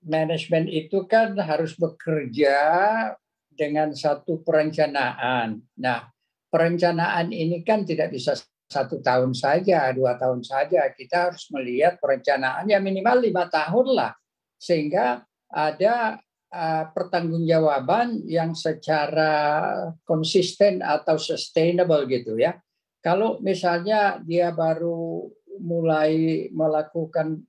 Manajemen itu kan harus bekerja dengan satu perencanaan. Nah, perencanaan ini kan tidak bisa 1 tahun saja, 2 tahun saja. Kita harus melihat perencanaan yang minimal 5 tahun lah, sehingga ada pertanggungjawaban yang secara konsisten atau sustainable gitu ya. Kalau misalnya dia baru mulai melakukan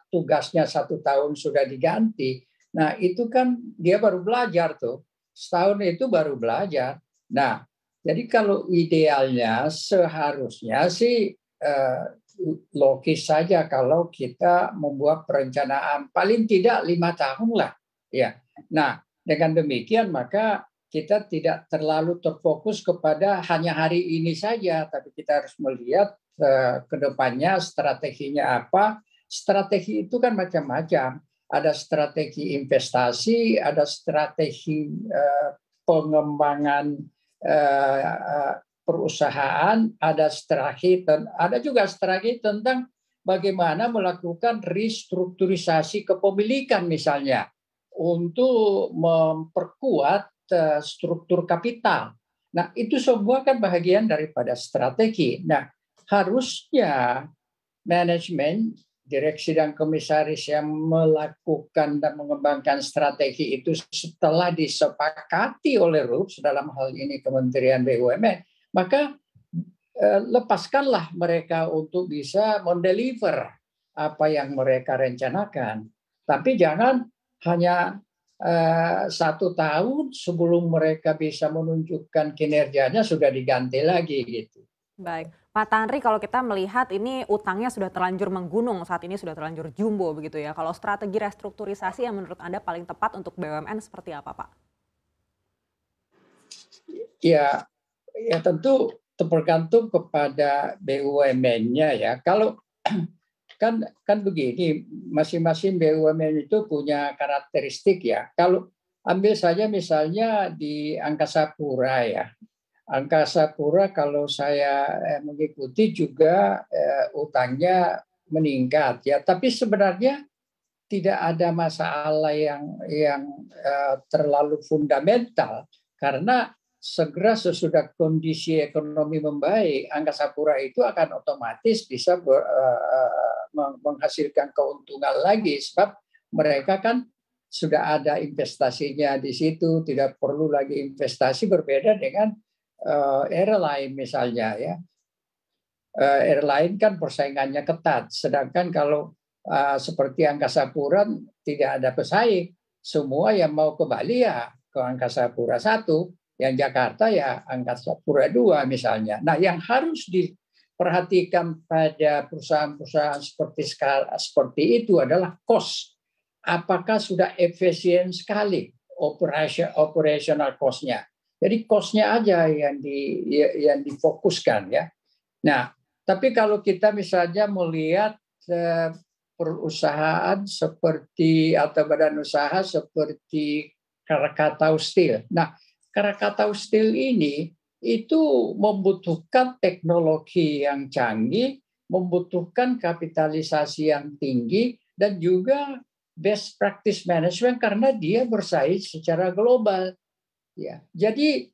tugasnya 1 tahun sudah diganti, nah itu kan dia baru belajar tuh, setahun itu baru belajar. Nah, jadi kalau idealnya seharusnya sih logis saja kalau kita membuat perencanaan paling tidak 5 tahun lah, ya. Nah, dengan demikian maka kita tidak terlalu terfokus kepada hanya hari ini saja, tapi kita harus melihat ke depannya strateginya apa. Strategi itu kan macam-macam. Ada strategi investasi, ada strategi pengembangan perusahaan, ada juga strategi tentang bagaimana melakukan restrukturisasi kepemilikan misalnya untuk memperkuat struktur kapital. Nah, itu semua kan bagian daripada strategi. Nah, harusnya manajemen, direksi dan komisaris yang melakukan dan mengembangkan strategi itu setelah disepakati oleh RUPS, dalam hal ini Kementerian BUMN, maka lepaskanlah mereka untuk bisa mendeliver apa yang mereka rencanakan. Tapi jangan hanya 1 tahun sebelum mereka bisa menunjukkan kinerjanya sudah diganti lagi gitu. Baik, Pak Tanri, kalau kita melihat ini utangnya sudah terlanjur menggunung, saat ini sudah terlanjur jumbo begitu ya. Kalau strategi restrukturisasi yang menurut Anda paling tepat untuk BUMN seperti apa, Pak? Ya, ya tentu tergantung kepada BUMN-nya ya. Kalau kan begini, masing-masing BUMN itu punya karakteristik ya. Kalau ambil saja misalnya di Angkasa Pura ya. Angkasa Pura kalau saya mengikuti juga utangnya meningkat ya. Tapi sebenarnya tidak ada masalah yang terlalu fundamental, karena segera sesudah kondisi ekonomi membaik, Angkasa Pura itu akan otomatis bisa menghasilkan keuntungan lagi, sebab mereka kan sudah ada investasinya di situ, tidak perlu lagi investasi, berbeda dengan airline misalnya ya. Airline kan persaingannya ketat, sedangkan kalau seperti Angkasa Pura tidak ada pesaing, semua yang mau ke Bali ya ke Angkasa Pura 1, yang Jakarta ya Angkasa Pura 2 misalnya. Nah, yang harus diperhatikan pada perusahaan-perusahaan seperti itu adalah cost. Apakah sudah efisien sekali operational cost-nya. Jadi cost-nya aja yang difokuskan ya. Nah, tapi kalau kita misalnya melihat perusahaan seperti atau badan usaha seperti Krakatau Steel. Nah, Krakatau Steel ini itu membutuhkan teknologi yang canggih, membutuhkan kapitalisasi yang tinggi, dan juga best practice management karena dia bersaing secara global. Ya, jadi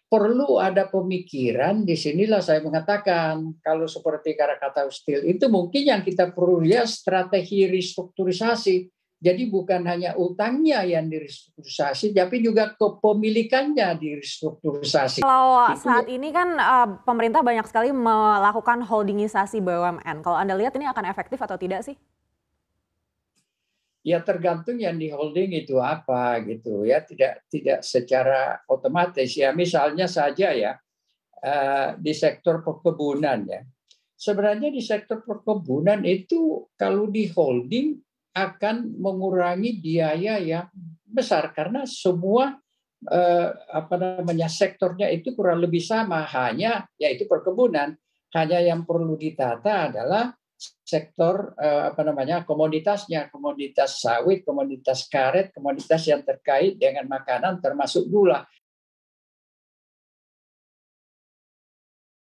perlu ada pemikiran. Di sinilah saya mengatakan kalau seperti Krakatau Steel itu mungkin yang kita perlu lihat strategi restrukturisasi. Jadi bukan hanya utangnya yang direstrukturisasi, tapi juga kepemilikannya direstrukturisasi. Kalau saat ini kan pemerintah banyak sekali melakukan holdingisasi BUMN. Kalau Anda lihat ini akan efektif atau tidak sih? Ya tergantung yang di holding itu apa gitu ya, tidak secara otomatis ya. Misalnya saja ya di sektor perkebunan ya. Sebenarnya di sektor perkebunan itu kalau di holding akan mengurangi biaya yang besar karena semua sektornya itu kurang lebih sama, hanya yaitu perkebunan. Hanya yang perlu ditata adalah sektor komoditasnya, komoditas sawit, komoditas karet, komoditas yang terkait dengan makanan termasuk gula.